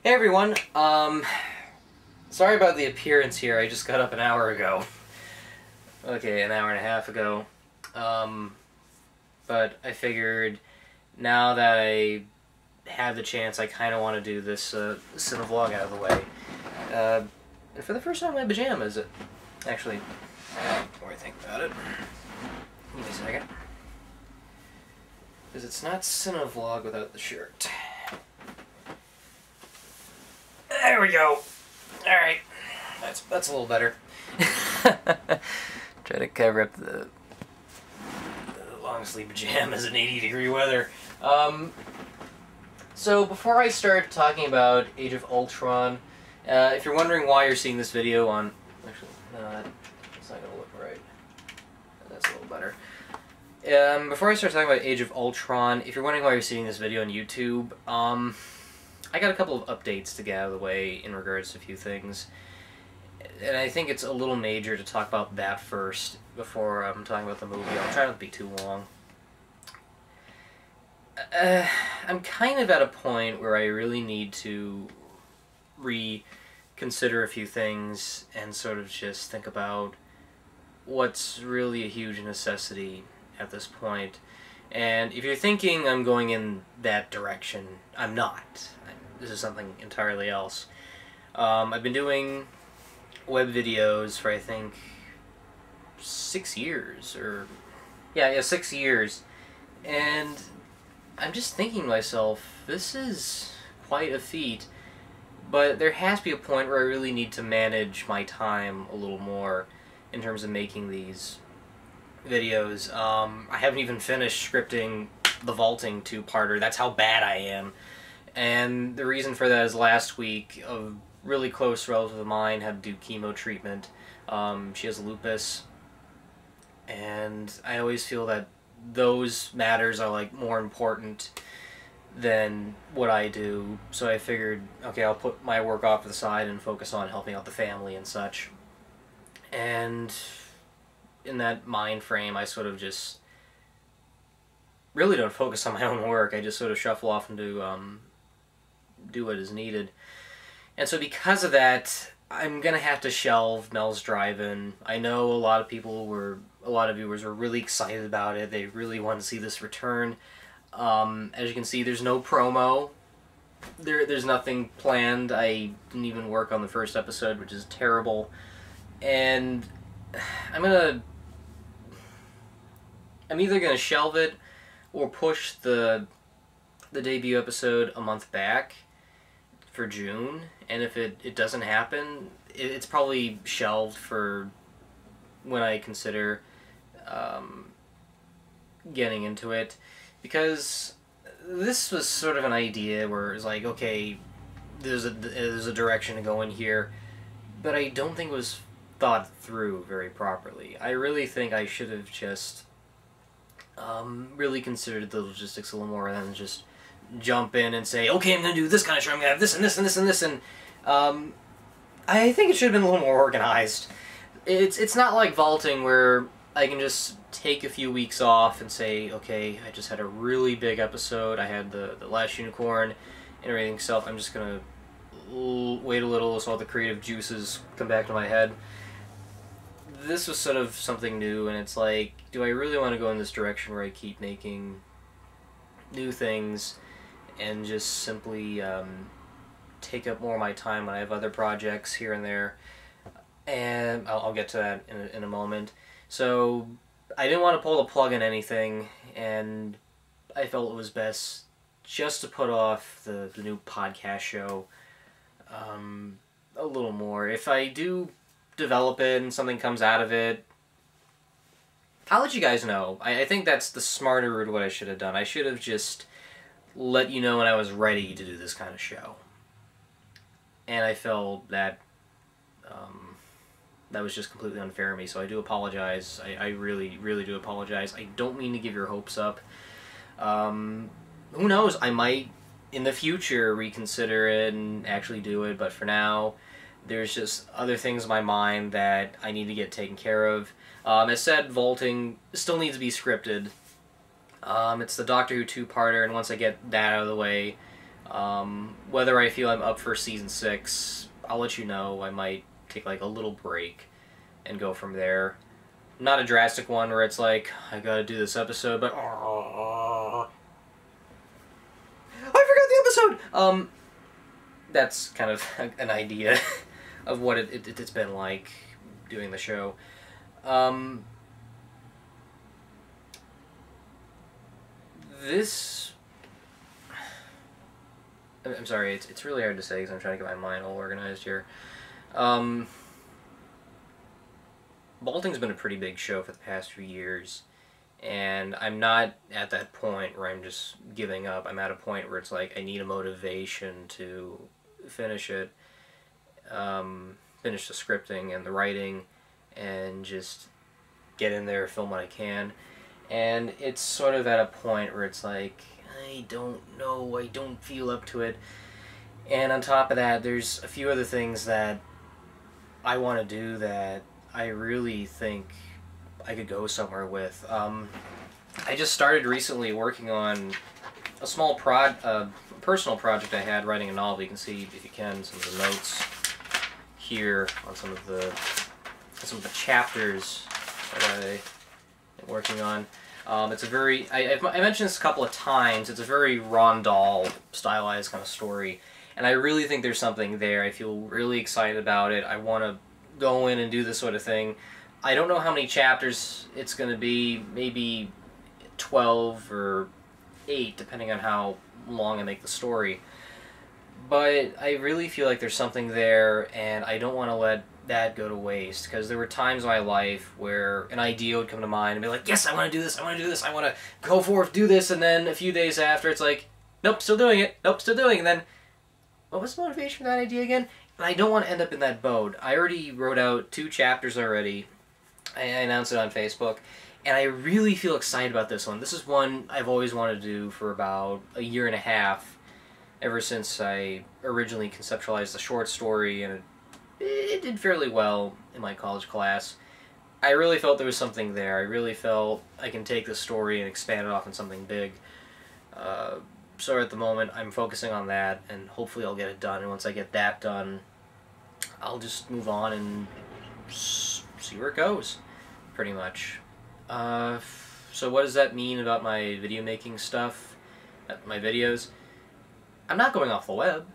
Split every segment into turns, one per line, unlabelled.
Hey everyone, sorry about the appearance here, I just got up an hour ago. Okay, an hour and a half ago. But I figured now that I have the chance, I kind of want to do this Cinevlog out of the way. And for the first time in my pajamas, actually, the more I think about it, give me a second. Because it's not Cinevlog without the shirt. There we go. Alright. That's a little better. Try to cover up the long sleeve pajamas in 80-degree weather. So before I start talking about Age of Ultron, if you're wondering why you're seeing this video on... Actually, no, that's not going to look right. That's a little better. Before I start talking about Age of Ultron, if you're wondering why you're seeing this video on YouTube, I got a couple of updates to get out of the way in regards to a few things. And I think it's a little major to talk about that first before I'm talking about the movie. I'll try not to be too long. I'm kind of at a point where I really need to reconsider a few things and sort of just think about what's really a huge necessity at this point. And if you're thinking I'm going in that direction, I'm not. This is something entirely else. I've been doing web videos for, I think, 6 years, or... Yeah, 6 years. And I'm just thinking to myself, this is quite a feat, but there has to be a point where I really need to manage my time a little more in terms of making these videos. I haven't even finished scripting the vaulting two-parter. That's how bad I am. And the reason for that is last week, a really close relative of mine had to do chemo treatment. She has lupus, and I always feel that those matters are like more important than what I do. So I figured, okay, I'll put my work off to the side and focus on helping out the family and such. And in that mind frame, I sort of just really don't focus on my own work. I just sort of shuffle off and do what is needed. And so because of that, I'm gonna have to shelve Mel's Drive-In. I know a lot of viewers were really excited about it. They really want to see this return. As you can see, there's no promo. There's nothing planned. I didn't even work on the first episode, which is terrible. And I'm either gonna shelve it or push the debut episode a month back for June, and if it doesn't happen, it's probably shelved for when I consider getting into it, because this was sort of an idea where it's like, okay, there's a direction to go in here, but I don't think it was thought through very properly. I really think I should have just really considered the logistics a little more than just jump in and say, okay, I'm going to do this kind of show, I'm going to have this and this and this and this, and I think it should have been a little more organized. It's not like vaulting where I can just take a few weeks off and say, okay, I just had a really big episode, I had the Last Unicorn and everything, so I'm just going to wait a little so all the creative juices come back to my head. This was sort of something new, and it's like, do I really want to go in this direction where I keep making new things and just simply take up more of my time when I have other projects here and there? And I'll get to that in a moment. So I didn't want to pull the plug on anything, and I felt it was best just to put off the new podcast show a little more. If I do develop it and something comes out of it, I'll let you guys know. I think that's the smarter route of what I should have done. I should have just let you know when I was ready to do this kind of show. And I felt that that was just completely unfair of me, so I do apologize. I really, really do apologize. I don't mean to give your hopes up. Who knows, I might, in the future, reconsider it and actually do it, but for now, there's just other things in my mind that I need to get taken care of. As said, vaulting still needs to be scripted. It's the Doctor Who two-parter, and once I get that out of the way, Whether I feel I'm up for season 6, I'll let you know. I might take like a little break and go from there. Not a drastic one where it's like, I gotta do this episode, but I forgot the episode! That's kind of an idea of what it's been like doing the show. This... I'm sorry, it's really hard to say because I'm trying to get my mind all organized here. Vaulting's been a pretty big show for the past few years, and I'm not at that point where I'm just giving up. I'm at a point where it's like I need a motivation to finish it, finish the scripting and the writing, and just get in there, film what I can. And it's sort of at a point where it's like, I don't know, I don't feel up to it. And on top of that, there's a few other things that I want to do that I really think I could go somewhere with. I just started recently working on a small personal project I had, writing a novel. You can see, if you can, some of the notes here on some of the chapters that I'm working on. It's a very, I mentioned this a couple of times, it's a very Ron Dahl stylized kind of story, and I really think there's something there. I feel really excited about it. I want to go in and do this sort of thing. I don't know how many chapters it's going to be, maybe 12 or 8, depending on how long I make the story. But I really feel like there's something there, and I don't want to let that go to waste, because there were times in my life where an idea would come to mind and be like, yes, I want to do this, I want to do this, I want to go forth, do this, and then a few days after it's like, nope, still doing it, nope, still doing it, and then, what was the motivation for that idea again? And I don't want to end up in that boat. I already wrote out 2 chapters already. I announced it on Facebook, and I really feel excited about this one. This is one I've always wanted to do for about a year and a half, ever since I originally conceptualized the short story, and it did fairly well in my college class. I really felt there was something there. I really felt I can take this story and expand it off in something big. So at the moment, I'm focusing on that, and hopefully I'll get it done. And once I get that done, I'll just move on and see where it goes, pretty much. So what does that mean about my video making stuff, my videos? I'm not going off the web.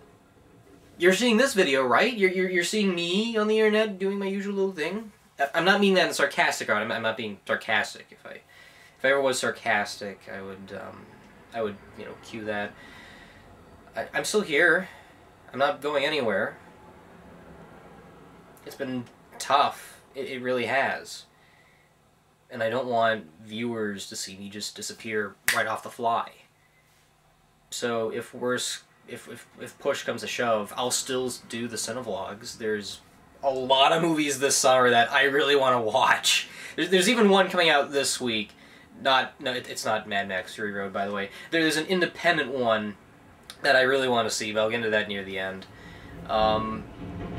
You're seeing this video, right? You're seeing me on the internet doing my usual little thing. I'm not meaning that in a sarcastic route. I'm not being sarcastic. If I ever was sarcastic, I would cue that. I'm still here. I'm not going anywhere. It's been tough. It really has. And I don't want viewers to see me just disappear right off the fly. So if push comes to shove, I'll still do the Cinevlogs. There's a lot of movies this summer that I really want to watch. There's even one coming out this week. It's not Mad Max Fury Road, by the way. There's an independent one that I really want to see, but I'll get into that near the end.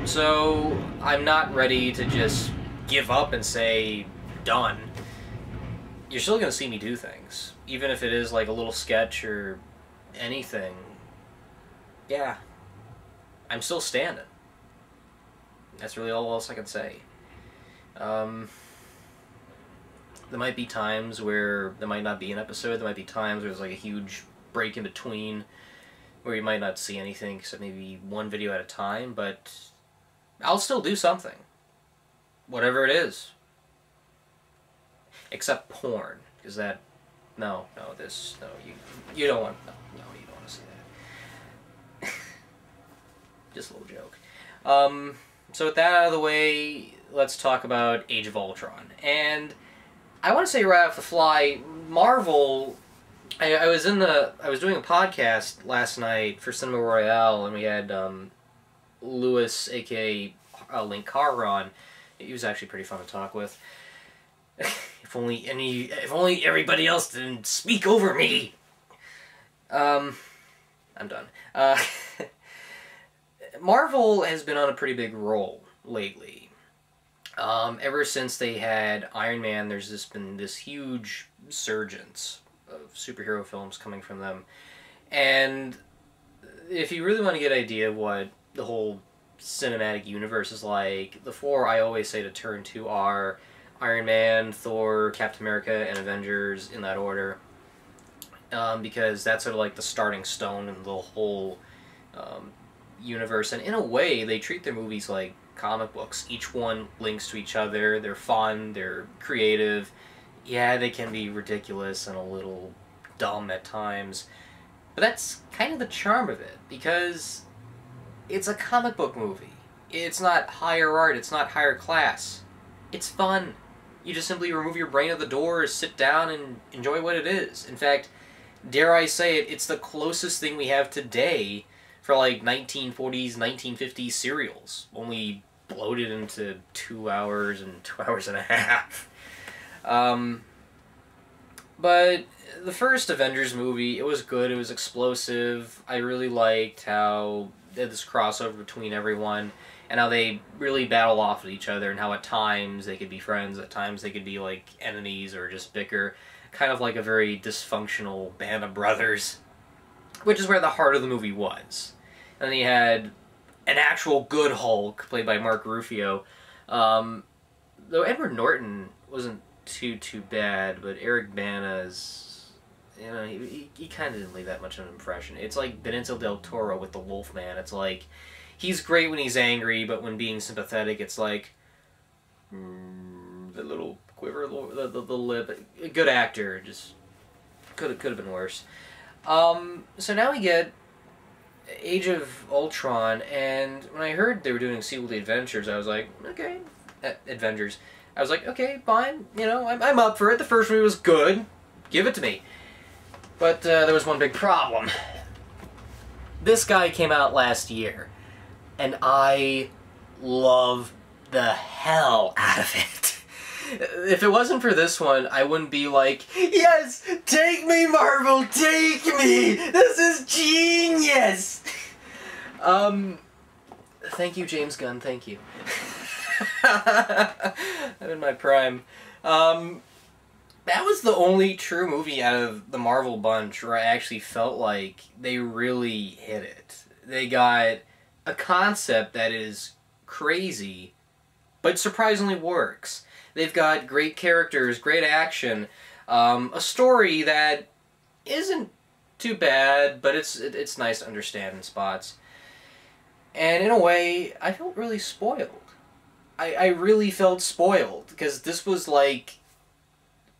So I'm not ready to just give up and say, done. You're still going to see me do things. Even if it is like a little sketch or anything. Yeah. I'm still standing. That's really all else I can say. There might be times where there might not be an episode. There might be times where there's like a huge break in between where you might not see anything except maybe one video at a time, but I'll still do something. Whatever it is. Except porn, because you don't want, you don't want to see that. Just a little joke. So with that out of the way, let's talk about Age of Ultron. And I want to say right off the fly, Marvel, I was doing a podcast last night for Cinema Royale, and we had Lewis, aka Link Carver, on. He was actually pretty fun to talk with. If only everybody else didn't speak over me. I'm done. Marvel has been on a pretty big roll lately. Ever since they had Iron Man, there's been this huge surgence of superhero films coming from them. And if you really want to get an idea of what the whole cinematic universe is like, the four I always say to turn to are Iron Man, Thor, Captain America, and Avengers in that order. Because that's sort of like the starting stone in the whole universe. And in a way, they treat their movies like comic books. Each one links to each other. They're fun. They're creative. Yeah, they can be ridiculous and a little dumb at times. But that's kind of the charm of it, because it's a comic book movie. It's not higher art. It's not higher class. It's fun. You just simply remove your brain at the door, sit down, and enjoy what it is. In fact, dare I say it, it's the closest thing we have today for like 1940s, 1950s serials, only bloated into 2 hours and 2 hours and a half. But the first Avengers movie, it was good, it was explosive. I really liked how they had this crossover between everyone, and how they really battle off at each other, and how at times they could be friends, at times they could be like enemies or just bicker. Kind of like a very dysfunctional band of brothers, which is where the heart of the movie was. And then you had an actual good Hulk, played by Mark Ruffalo. Though Edward Norton wasn't too bad, but Eric Bana's, you know, he kind of didn't leave that much of an impression. It's like Benicio del Toro with the Wolfman. It's like, he's great when he's angry, but when being sympathetic, it's like, the little quiver, the lip. A good actor, just could have been worse. So now we get Age of Ultron, and when I heard they were doing a sequel to Adventures, I was like, okay, Avengers. I was like, okay, fine, you know, I'm up for it. The first movie was good. Give it to me. But there was one big problem. This guy came out last year, and I love the hell out of it. If it wasn't for this one, I wouldn't be like, yes, take me, Marvel, take me! This is genius! Thank you, James Gunn, thank you. I'm in my prime. That was the only true movie out of the Marvel bunch where I actually felt like they really hit it. They got a concept that is crazy, but surprisingly works. They've got great characters, great action, a story that isn't too bad, but it's nice to understand in spots. And in a way, I felt really spoiled. I really felt spoiled, because this was like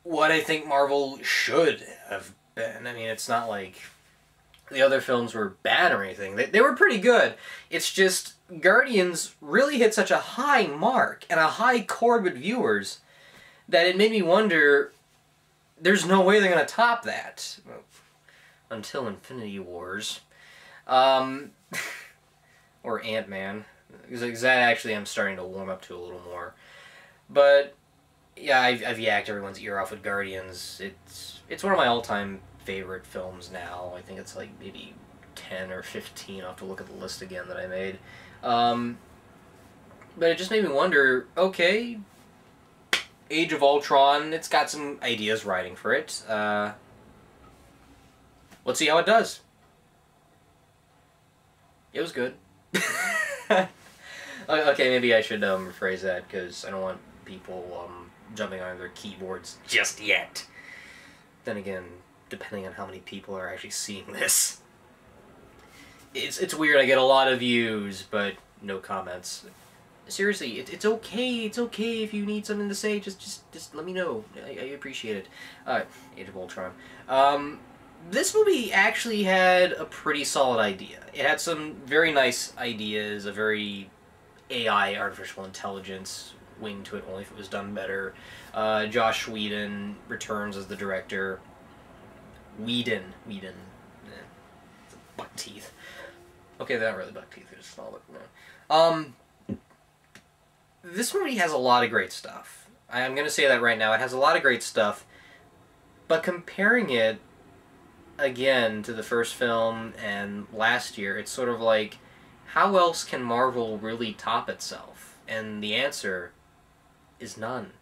what I think Marvel should have been. I mean, it's not like the other films were bad or anything. They were pretty good. It's just Guardians really hit such a high mark and a high chord with viewers that it made me wonder, there's no way they're going to top that. Until Infinity Wars. Or Ant-Man. Because that actually I'm starting to warm up to a little more. But yeah, I've yacked everyone's ear off with Guardians. It's one of my all-time favorite films now. I think it's like maybe 10 or 15. I'll have to look at the list again that I made. But it just made me wonder, okay, Age of Ultron, it's got some ideas riding for it. Let's see how it does. It was good. Okay, maybe I should rephrase that, because I don't want people jumping on their keyboards just yet. Then again, depending on how many people are actually seeing this. It's weird, I get a lot of views, but no comments. Seriously, it's okay if you need something to say, just let me know. I appreciate it. Age of Ultron. This movie actually had a pretty solid idea. It had some very nice ideas, a very AI, artificial intelligence, wing to it, only if it was done better. Josh Whedon returns as the director. Whedon. It's buck teeth. Okay, they're not really buck teeth, they're just small, but no. This movie has a lot of great stuff. I'm going to say that right now. It has a lot of great stuff, but comparing it again to the first film and last year, it's sort of like, how else can Marvel really top itself? And the answer is none,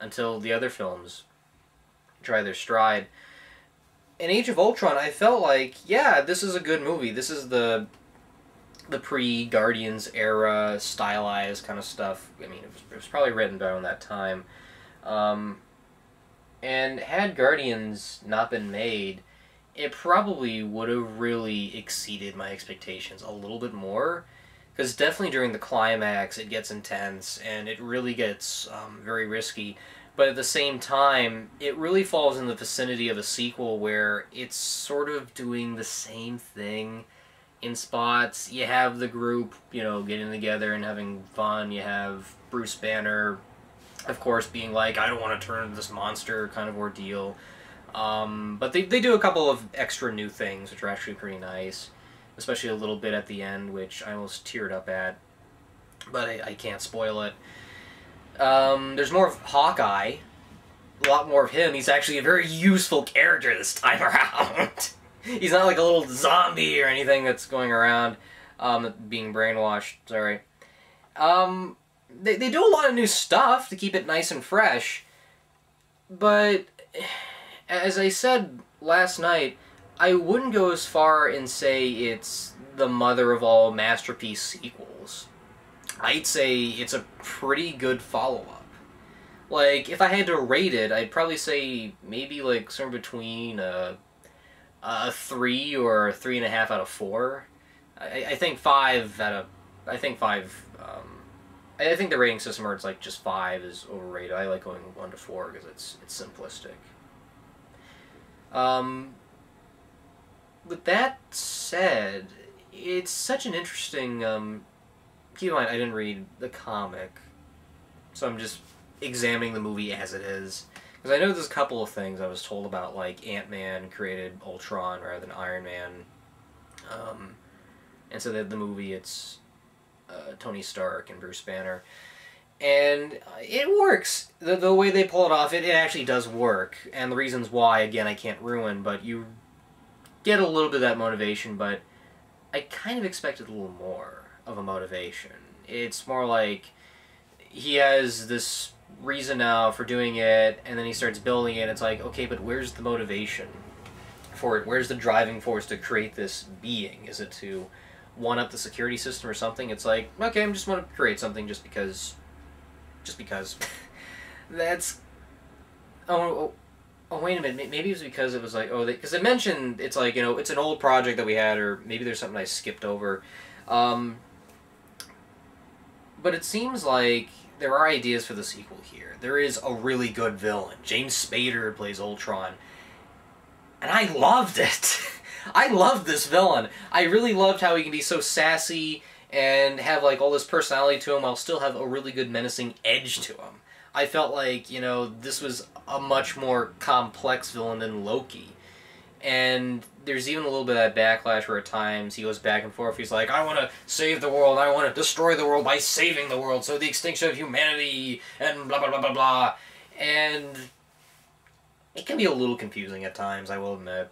until the other films try their stride. in Age of Ultron, I felt like, yeah, this is a good movie. This is the pre-Guardians era stylized kind of stuff. I mean, it was probably written around that time. And had Guardians not been made, it probably would have really exceeded my expectations a little bit more. Because definitely during the climax, it gets intense, and it really gets very risky. But at the same time, it really falls in the vicinity of a sequel where it's sort of doing the same thing in spots. You have the group, you know, getting together and having fun. You have Bruce Banner, of course, being like, I don't want to turn into this monster kind of ordeal. But they do a couple of extra new things, which are actually pretty nice. Especially a little bit at the end, which I almost teared up at. But I can't spoil it. There's more of Hawkeye. A lot more of him. He's actually a very useful character this time around. He's not like a little zombie or anything that's going around being brainwashed. Sorry. They do a lot of new stuff to keep it nice and fresh. But, as I said last night, I wouldn't go as far and say it's the mother of all masterpiece sequels. I'd say it's a pretty good follow-up. Like, if I had to rate it, I'd probably say maybe like somewhere between a 3 or 3.5 out of 4. I think 5 out of... I think 5... I think the rating system where it's like just 5 is overrated. I like going 1 to 4 because it's simplistic. With that said, it's such an interesting, keep in mind, I didn't read the comic, so I'm just examining the movie as it is. Because I know there's a couple of things I was told about, like Ant-Man created Ultron rather than Iron Man. And so the movie, it's Tony Stark and Bruce Banner. And it works. The way they pull it off, it actually does work. And the reasons why, again, I can't ruin, but you get a little bit of that motivation, but I kind of expected a little more of a motivation. It's more like he has this reason now for doing it, and then he starts building it. It's like, okay, but where's the motivation for it? Where's the driving force to create this being? Is it to one-up the security system or something? It's like, okay, I'm just want to create something just because. Just because. That's... Oh, wait a minute. Maybe it was because it was like, oh, because it mentioned, it's like, you know, it's an old project that we had, or maybe there's something I skipped over. But it seems like there are ideas for the sequel here. There is a really good villain. James Spader plays Ultron. And I loved it. I loved this villain. I really loved how he can be so sassy and have, like, all this personality to him while still have a really good menacing edge to him. I felt like, you know, this was a much more complex villain than Loki. And there's even a little bit of that backlash where at times he goes back and forth. He's like, I want to save the world, I want to destroy the world by saving the world, so the extinction of humanity, and blah, blah, blah, blah, blah. And it can be a little confusing at times, I will admit.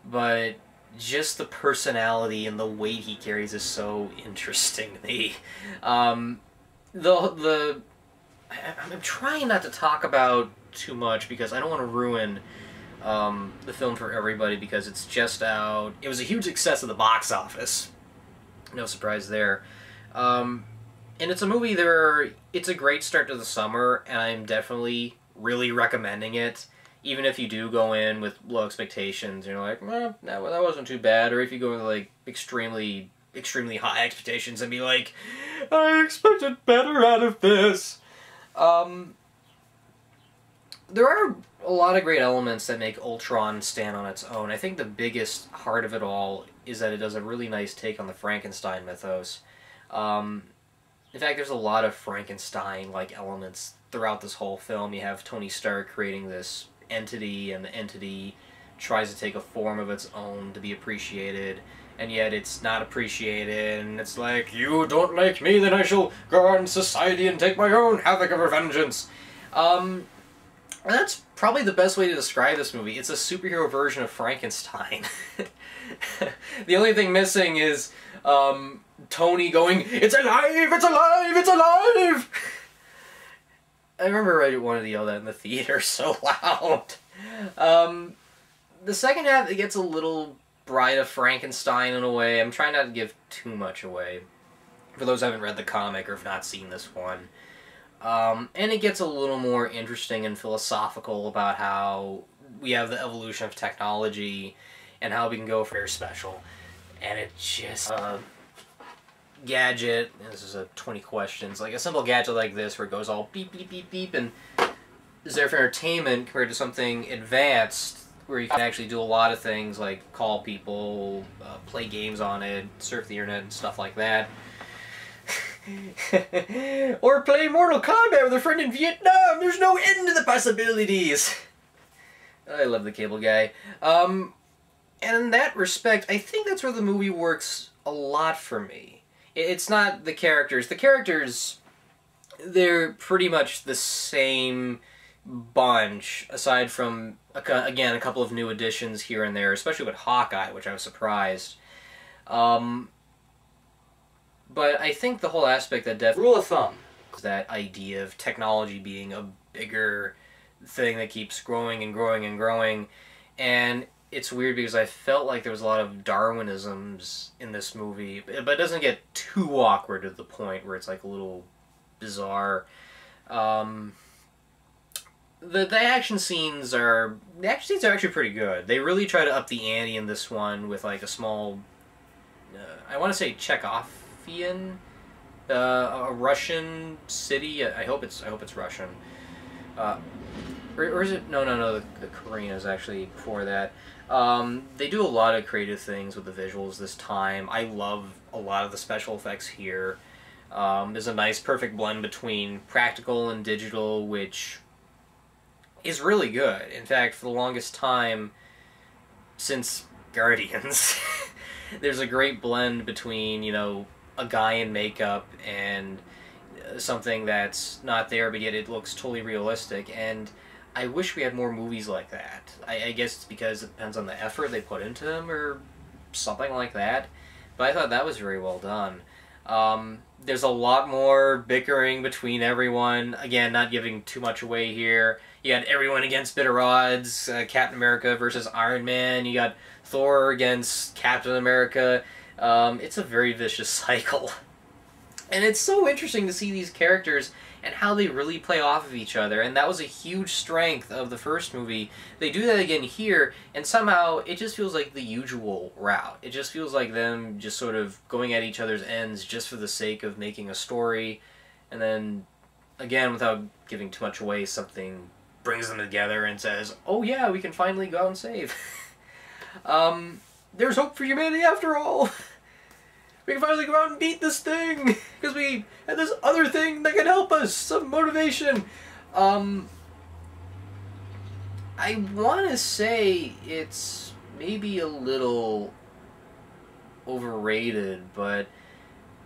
But just the personality and the weight he carries is so interesting to me. I'm trying not to talk about too much because I don't want to ruin the film for everybody because it's just out. It was a huge success at the box office. No surprise there. And it's a movie it's a great start to the summer, and I'm definitely really recommending it. Even if you do go in with low expectations, you're like, well, that wasn't too bad. Or if you go with like extremely high expectations and be like, I expected better out of this. There are a lot of great elements that make Ultron stand on its own. I think the biggest heart of it all is that it does a really nice take on the Frankenstein mythos. In fact, there's a lot of Frankenstein-like elements throughout this whole film. You have Tony Stark creating this entity, and the entity tries to take a form of its own to be appreciated, and yet it's not appreciated, and it's like, you don't like me, then I shall go out in society and take my own havoc of vengeance. That's probably the best way to describe this movie. It's a superhero version of Frankenstein. The only thing missing is Tony going, it's alive, it's alive, it's alive! I remember I wanted to yell that in the theater so loud. The second half, it gets a little Bride of Frankenstein in a way. I'm trying not to give too much away for those who haven't read the comic or have not seen this one. And it gets a little more interesting and philosophical about how we have the evolution of technology and how we can go for special. And it just... gadget, and this is a 20 questions, like a simple gadget like this where it goes all beep, beep, beep, beep, and is there for entertainment compared to something advanced where you can actually do a lot of things like call people, play games on it, surf the internet and stuff like that. Or play Mortal Kombat with a friend in Vietnam! There's no end to the possibilities! I love the cable guy. And in that respect, I think that's where the movie works a lot for me. It's not the characters. The characters, they're pretty much the same bunch, aside from, again, a couple of new additions here and there, especially with Hawkeye, which I was surprised. But I think the whole aspect that rule of thumb, that idea of technology being a bigger thing that keeps growing and growing and growing, and it's weird because I felt like there was a lot of Darwinisms in this movie, but it doesn't get too awkward to the point where it's like a little bizarre. The action scenes are actually pretty good. They really try to up the ante in this one with like a small, I want to say Chekhovian, a Russian city. I hope it's Russian. Or is it? No. The Korean is actually before that. They do a lot of creative things with the visuals this time. I love a lot of the special effects here. There's a nice perfect blend between practical and digital, which is really good. In fact, for the longest time, since Guardians, there's a great blend between, you know, a guy in makeup and something that's not there, but yet it looks totally realistic. And I wish we had more movies like that. I guess it's because it depends on the effort they put into them or something like that. But I thought that was very well done. There's a lot more bickering between everyone. Again, not giving too much away here. You got everyone against bitter odds. Captain America versus Iron Man. You got Thor against Captain America. It's a very vicious cycle. And it's so interesting to see these characters and how they really play off of each other, and that was a huge strength of the first movie. They do that again here, and somehow it just feels like the usual route. It just feels like them just sort of going at each other's ends just for the sake of making a story, and then, again, without giving too much away, something brings them together and says, oh yeah, we can finally go out and save. There's hope for humanity after all! We can finally go out and beat this thing! Because we had this other thing that can help us! Some motivation! I want to say it's maybe a little overrated, but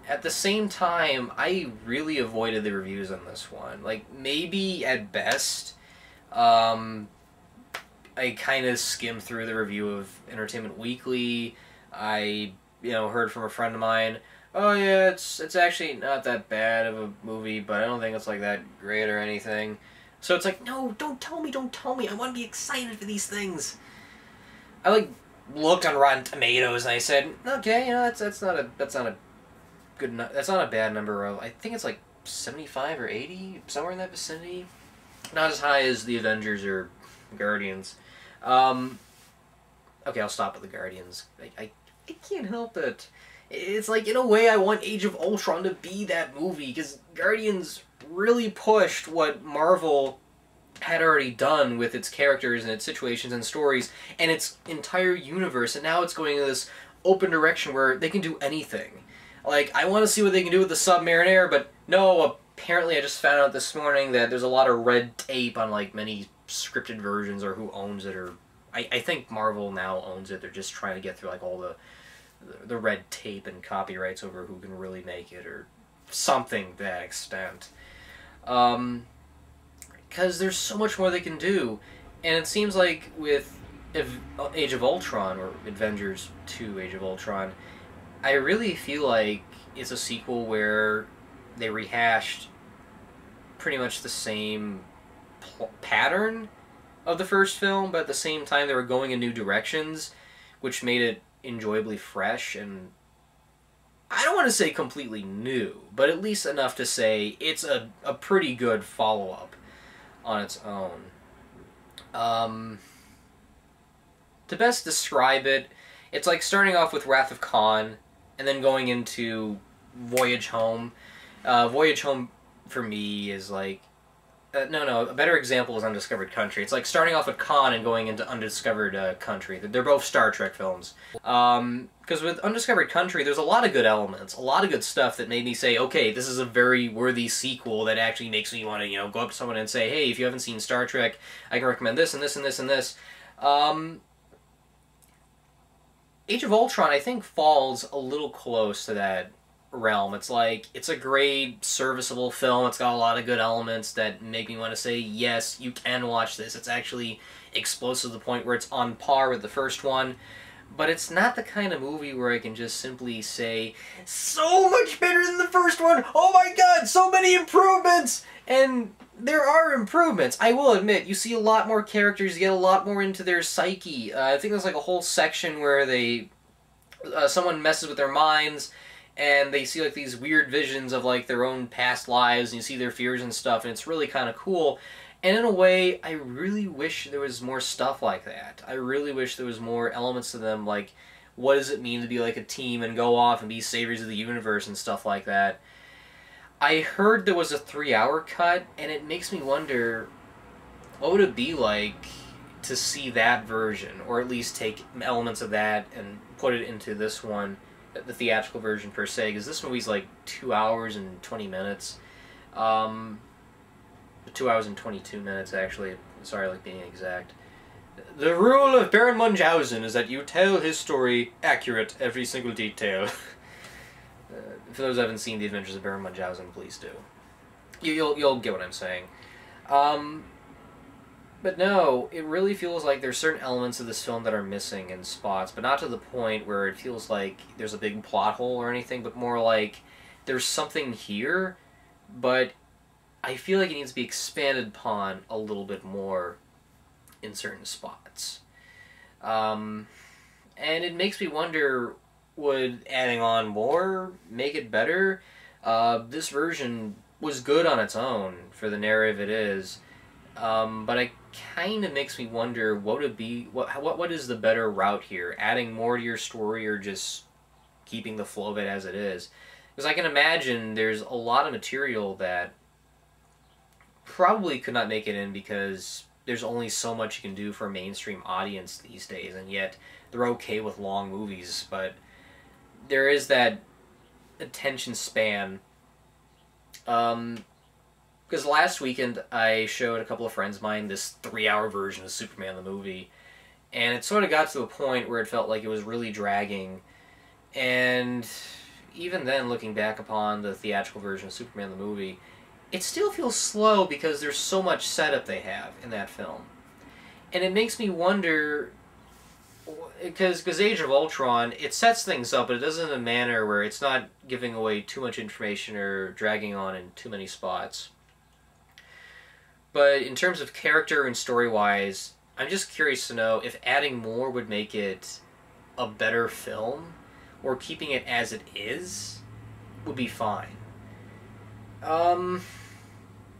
at the same time, I really avoided the reviews on this one. Like, maybe at best, I kind of skimmed through the review of Entertainment Weekly. I heard from a friend of mine, oh yeah, it's actually not that bad of a movie, but I don't think it's like that great or anything. So it's like, no, don't tell me, I want to be excited for these things. I looked on Rotten Tomatoes and I said, okay, that's not a bad number of, I think it's like 75 or 80, somewhere in that vicinity. Not as high as the Avengers or Guardians. Okay, I'll stop with the Guardians. I can't help it. It's like, in a way, I want Age of Ultron to be that movie, because Guardians really pushed what Marvel had already done with its characters and its situations and stories and its entire universe, and now it's going in this open direction where they can do anything. Like, I want to see what they can do with the Submariner, but no, apparently I just found out this morning that there's a lot of red tape on, like, many scripted versions or who owns it, or I think Marvel now owns it. They're just trying to get through, like, all the red tape and copyrights over who can really make it, or something to that extent. Because there's so much more they can do, and it seems like with Age of Ultron, or Avengers 2 Age of Ultron, I really feel like it's a sequel where they rehashed pretty much the same pattern of the first film, but at the same time they were going in new directions, which made it enjoyably fresh and, I don't want to say completely new, but at least enough to say it's a pretty good follow-up on its own. To best describe it, it's like starting off with Wrath of Khan and then going into Voyage Home. Voyage Home, for me, is like... no, a better example is Undiscovered Country. It's like starting off with Khan and going into Undiscovered Country. They're both Star Trek films. Because with Undiscovered Country, there's a lot of good elements, a lot of good stuff that made me say, okay, this is a very worthy sequel that actually makes me want to, go up to someone and say, hey, if you haven't seen Star Trek, I can recommend this and this and this and this. Age of Ultron, I think, falls a little close to that realm. It's like, it's a great, serviceable film. It's got a lot of good elements that make me want to say, yes, you can watch this. It's actually explosive to the point where it's on par with the first one. But it's not the kind of movie where I can just simply say, so much better than the first one! Oh my god, so many improvements! And there are improvements. I will admit, you see a lot more characters, you get a lot more into their psyche. I think there's like a whole section where someone messes with their minds, and they see like these weird visions of like their own past lives, and you see their fears and stuff, and it's really kind of cool. And in a way, I really wish there was more stuff like that. I really wish there was more elements to them, like, what does it mean to be like a team and go off and be saviors of the universe and stuff like that. I heard there was a 3-hour cut, and it makes me wonder, what would it be like to see that version, or at least take elements of that and put it into this one, the theatrical version per se, because this movie's like 2 hours and 20 minutes. 2 hours and 22 minutes, actually. Sorry, like being exact. The rule of Baron Munchausen is that you tell his story accurate, every single detail. For those who haven't seen The Adventures of Baron Munchausen, please do. You'll get what I'm saying. But no, it really feels like there's certain elements of this film that are missing in spots, but not to the point where it feels like there's a big plot hole or anything, but more like there's something here, but I feel like it needs to be expanded upon a little bit more in certain spots. And it makes me wonder, would adding on more make it better? This version was good on its own for the narrative it is, but it kind of makes me wonder what would be, what is the better route here? Adding more to your story or just keeping the flow of it as it is? Because I can imagine there's a lot of material that probably could not make it in because there's only so much you can do for a mainstream audience these days, and yet they're okay with long movies, but there is that attention span. Because last weekend I showed a couple of friends of mine this 3-hour version of Superman the movie, and it sort of got to a point where it felt like it was really dragging, and even then, looking back upon the theatrical version of Superman the movie, it still feels slow because there's so much setup they have in that film. And it makes me wonder, because Age of Ultron, it sets things up, but it does it in a manner where it's not giving away too much information or dragging on in too many spots. But in terms of character and story-wise, I'm just curious to know if adding more would make it a better film, or keeping it as it is would be fine.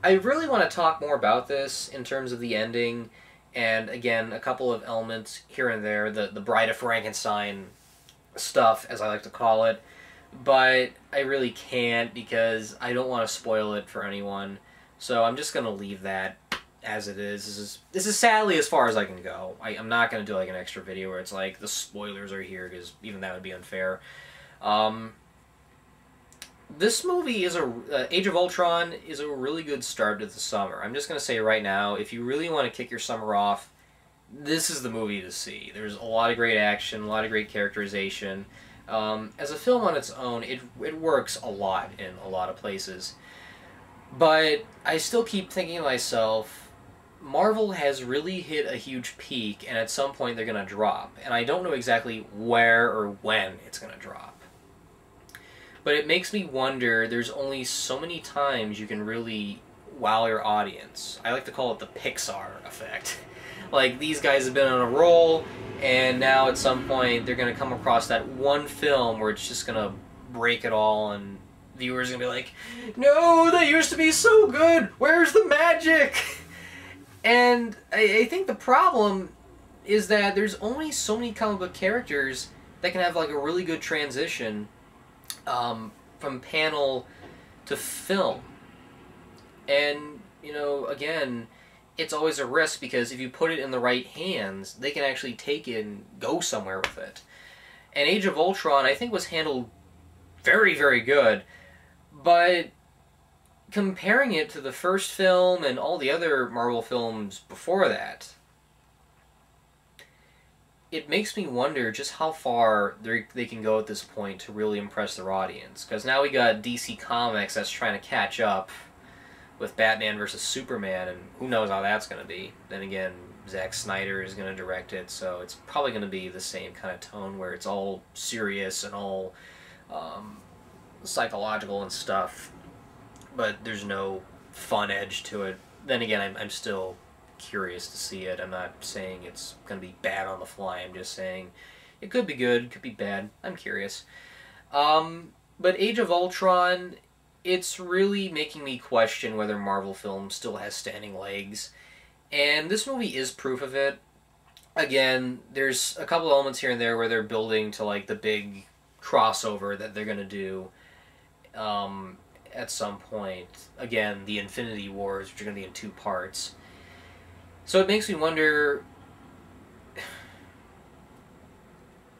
I really want to talk more about this in terms of the ending, and again, a couple of elements here and there, the Bride of Frankenstein stuff, as I like to call it, but I really can't because I don't want to spoil it for anyone, so I'm just going to leave that as it is. This is sadly as far as I can go. I'm not going to do like an extra video where it's like, the spoilers are here, because even that would be unfair. This movie is Age of Ultron is a really good start to the summer. I'm just going to say right now, if you really want to kick your summer off, this is the movie to see. There's a lot of great action, a lot of great characterization. As a film on its own, it works a lot in a lot of places. But I still keep thinking to myself, Marvel has really hit a huge peak, and at some point they're going to drop. And I don't know exactly where or when it's going to drop. But it makes me wonder, there's only so many times you can really wow your audience. I like to call it the Pixar effect. Like, these guys have been on a roll, and now at some point they're going to come across that one film where it's just going to break it all, and viewers are going to be like, no, that used to be so good! Where's the magic? And I think the problem is that there's only so many comic book characters that can have like a really good transition from panel to film. And, you know, again, it's always a risk because if you put it in the right hands, they can actually take it and go somewhere with it. And Age of Ultron, I think, was handled very, very good, but comparing it to the first film and all the other Marvel films before that, it makes me wonder just how far they can go at this point to really impress their audience. Because now we got DC Comics that's trying to catch up with Batman vs. Superman, and who knows how that's going to be. Then again, Zack Snyder is going to direct it, so it's probably going to be the same kind of tone where it's all serious and all psychological and stuff, but there's no fun edge to it. Then again, I'm still curious to see it. I'm not saying it's going to be bad on the fly. I'm just saying it could be good, it could be bad. I'm curious. But Age of Ultron, it's really making me question whether Marvel film still has standing legs. And this movie is proof of it. Again, there's a couple elements here and there where they're building to like the big crossover that they're going to do at some point. Again, the Infinity Wars, which are going to be in 2 parts. So it makes me wonder...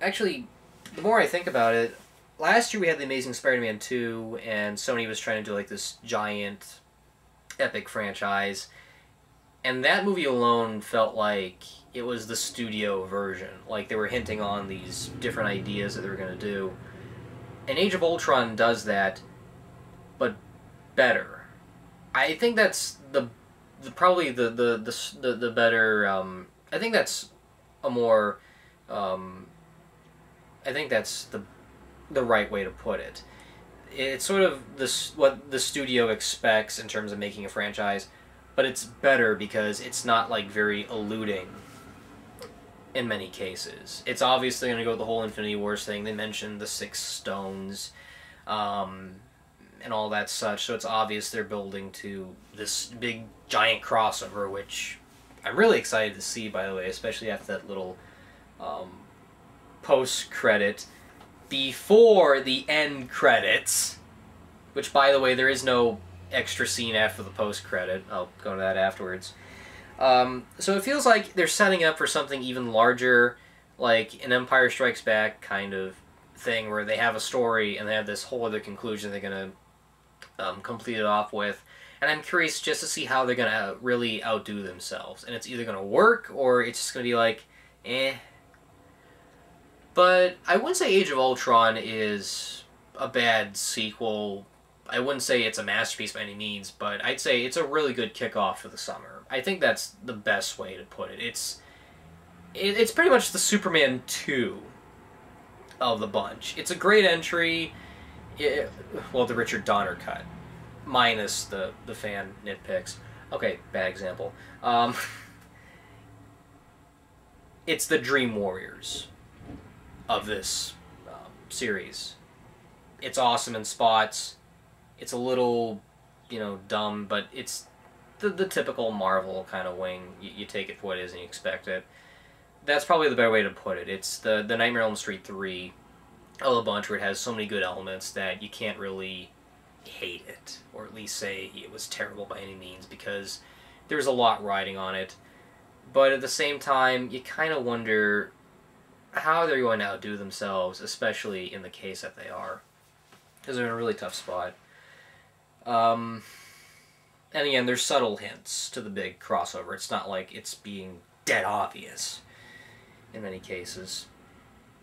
Actually, the more I think about it, last year we had The Amazing Spider-Man 2, and Sony was trying to do like this giant, epic franchise. And that movie alone felt like it was the studio version. Like they were hinting on these different ideas that they were going to do. And Age of Ultron does that, but better. I think that's probably the better. I think that's a more. I think that's the right way to put it. It's sort of what the studio expects in terms of making a franchise, but it's better because it's not like very eluding in many cases. It's obviously going to go with the whole Infinity Wars thing. They mentioned the 6 stones and all that such, so it's obvious they're building to this big giant crossover, which I'm really excited to see, by the way, especially after that little post-credit before the end credits, which, by the way, there is no extra scene after the post-credit. I'll go to that afterwards. So it feels like they're setting up for something even larger, like an Empire Strikes Back kind of thing, where they have a story and they have this whole other conclusion they're going to complete it off with. And I'm curious just to see how they're going to really outdo themselves. And it's either going to work, or it's just going to be like, eh. But I wouldn't say Age of Ultron is a bad sequel. I wouldn't say it's a masterpiece by any means, but I'd say it's a really good kickoff for the summer. I think that's the best way to put it. It's pretty much the Superman 2 of the bunch. It's a great entry. Well, the Richard Donner cut, minus the fan nitpicks. Okay, bad example. It's the Dream Warriors of this series. It's awesome in spots. It's a little, dumb, but it's the typical Marvel kind of wing. You take it for what it is and you expect it. That's probably the better way to put it. It's the Nightmare on Elm Street 3 of the bunch, where it has so many good elements that you can't really hate it, or at least say it was terrible by any means, because there's a lot riding on it. But at the same time, you kind of wonder how they're going to outdo themselves, especially in the case that they are, because they're in a really tough spot. And again, there's subtle hints to the big crossover. It's not like it's being dead obvious in many cases.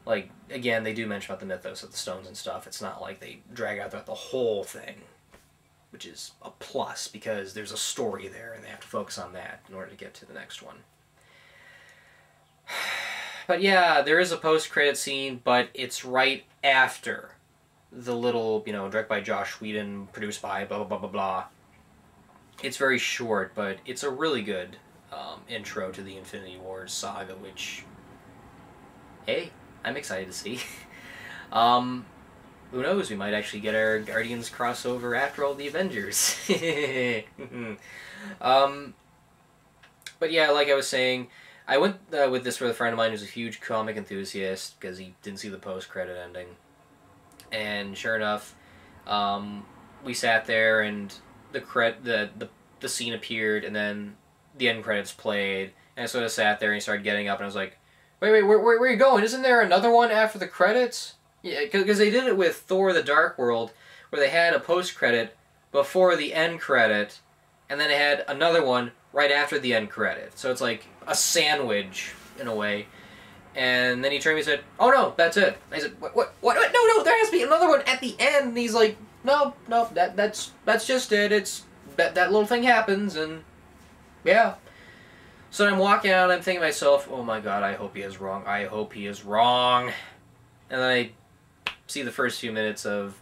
Like, again, they do mention about the mythos of the stones and stuff. It's not like they drag out the whole thing, which is a plus, because there's a story there, and they have to focus on that in order to get to the next one. But yeah, there is a post-credit scene, but it's right after the little, directed by Joss Whedon, produced by blah, blah, blah, blah, blah. It's very short, but it's a really good intro to the Infinity Wars saga, which, hey, I'm excited to see. Who knows, we might actually get our Guardians crossover after all the Avengers. But yeah, like I was saying, I went with this with a friend of mine who's a huge comic enthusiast, because he didn't see the post-credit ending. And sure enough, we sat there, and the scene appeared, and then the end credits played, and I sort of sat there and he started getting up, and I was like, wait, where are you going? Isn't there another one after the credits? Yeah, because they did it with Thor: The Dark World, where they had a post-credit before the end credit, and then they had another one right after the end credit. So it's like a sandwich, in a way. And then he turned to me and said, "Oh no, that's it." I said, What? No, there has to be another one at the end." And he's like, No, that's just it. It's that little thing happens, and yeah. So I'm walking out, and I'm thinking to myself, oh my god, I hope he is wrong. I hope he is wrong. And then I see the first few minutes of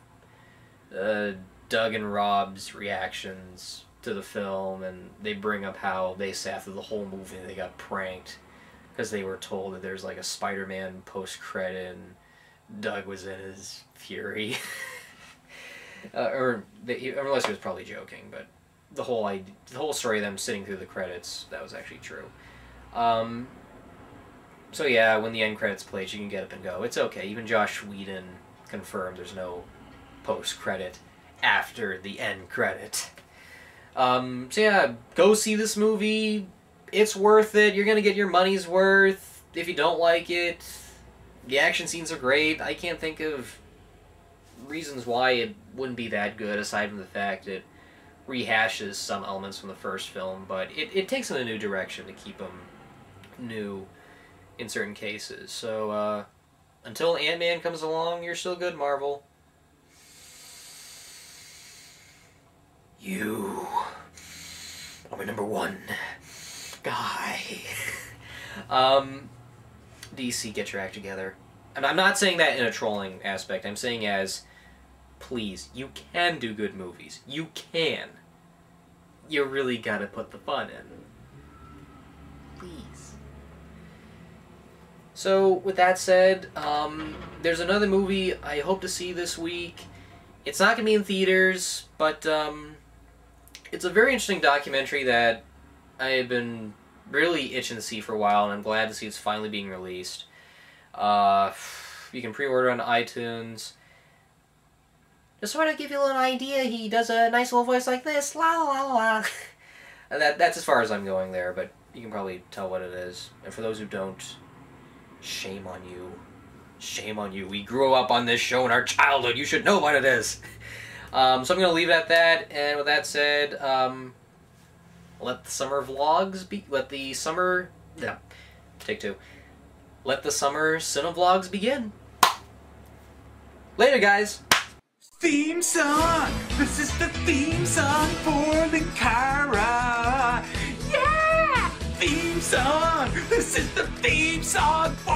Doug and Rob's reactions to the film, and they bring up how they sat through the whole movie and they got pranked because they were told that there's like a Spider-Man post-credit, and Doug was in his fury. Unless he was probably joking, but the whole story of them sitting through the credits, that was actually true. So yeah, when the end credits played, you can get up and go. It's okay. Even Josh Whedon confirmed there's no post-credit after the end credit. So yeah, go see this movie. It's worth it. You're gonna get your money's worth. If you don't like it, the action scenes are great. I can't think of reasons why it wouldn't be that good, aside from the fact it rehashes some elements from the first film, but it takes them in a new direction to keep them new in certain cases. So, until Ant-Man comes along, you're still good, Marvel. You are my number one guy. DC, get your act together. And I'm not saying that in a trolling aspect. I'm saying as, please, you can do good movies. You can. You really gotta put the fun in. Please. So, with that said, there's another movie I hope to see this week. It's not gonna be in theaters, but it's a very interesting documentary that I have been really itching to see for a while, and I'm glad to see it's finally being released. You can pre-order on iTunes. Just sort of give you a little idea, he does a nice little voice like this, la la la la. And that's as far as I'm going there, but you can probably tell what it is. And for those who don't, shame on you. Shame on you. We grew up on this show in our childhood. You should know what it is. So I'm going to leave it at that, and with that said, let the summer vlogs be... Yeah. Take two. Let the summer cinevlogs begin. Later, guys.
Theme song! This is the theme song for the Kara! Yeah! Theme song! This is the theme song for